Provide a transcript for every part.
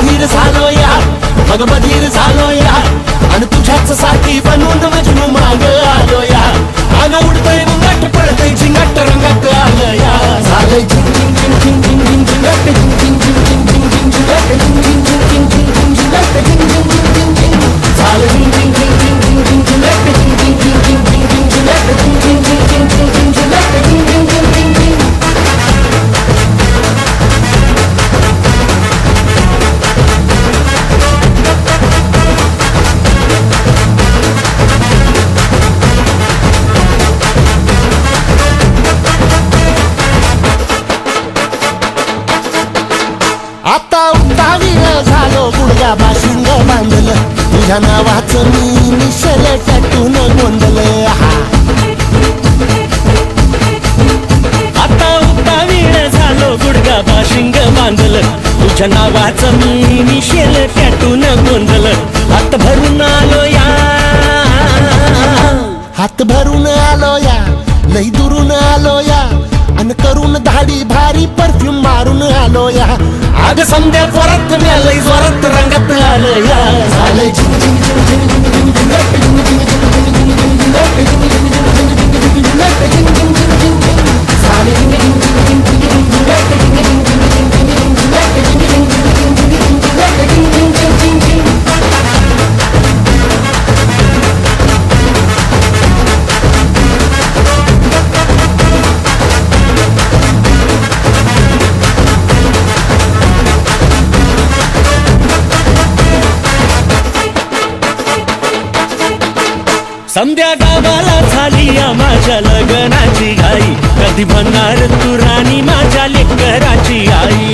बधीर झालो या, मग बधीर झालो या, आणि तुझ्याच साठी बनवून मजनू माग आलो या. अगं उडतय मुंगाट पडतय झिंगाट रंगात आलं या. झालंय झिंग झिंग झिंग झिंग झिंग झिंग झिंगाट झिंग झिंग झिंग झिंग झिंग झिंग झिंगाट झिंग झिंग झिंग झिंग झिंग झिंग झिंगाट झिंग झिंग झिंग झिंग झिंग. झालं झिंग झिंग झिंग झिंग झिंग झिंग झिंगाट झिंग झिंग झिंग झिंग झिंग झिंग झिंगाट झिंग झिंग झिंग झिंग झिंग झिंग झिंगाट झिंग झिंग झिंग झिंग झिंग. आता उतावीळ झालो गुडगा बाशिंग बांधलं, तुझ्या नावाचं मी निशल टॅटून गोंधलं. आता उतावीळ झालो गुडगा बाशिंग बांधलं, तुझ्या नावाचं मी निशेल टॅटून गोंधलं. हात भरून आलो या, हात भरून आलो या, लई दुरून आलो या, अन करून धाडी भारी परफ्यूम मारून आलो या. आग संध्या परत लई जोरात रंगात आलं या. झालंय झिंग झिंग झिंग झिंग झिंग झिंग झिंगाट झिंग झिंग झिंग झिंग झिंग झिंग झिंगाट झिंग झिंग झिंग झिंग झिंग झिंग झिंगाट झिंग झिंग झिंग झिंग झिंग. झालंय झिंग झिंग झिंग झिंग झिंग झिंग झिंगाट झिंग झिंग झिंग झिंग झिंग झिंग झिंगाट झिंग झिंग झिंग झिंग झिंग झिंग झिंगाट झिंग झिंग झिंग झिंग झिंग. संध्या गावाला झाली या माझ्या लग्नाची घाई, कधी म्हणणार तू राणी माझ्या लेकराची आई.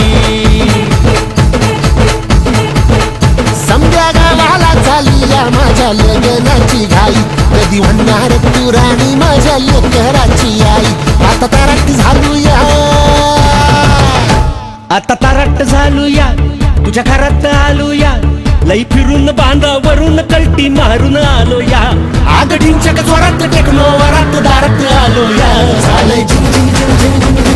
समध्या गावाला झाली या माझ्या लग्नाची घाई, कधी म्हणणार तू राणी माझ्या लेकराची आई. आता तारट झालो या, आता तारट झालो या, तुझ्या घरात आलो या, लई फिरून बांधावरून कलटी मारून आलो या. आग ढिंचक जोरात टेक्नो वरात दारात आलो या. झालंय झिंग झिंग झिंग झिंग झिंग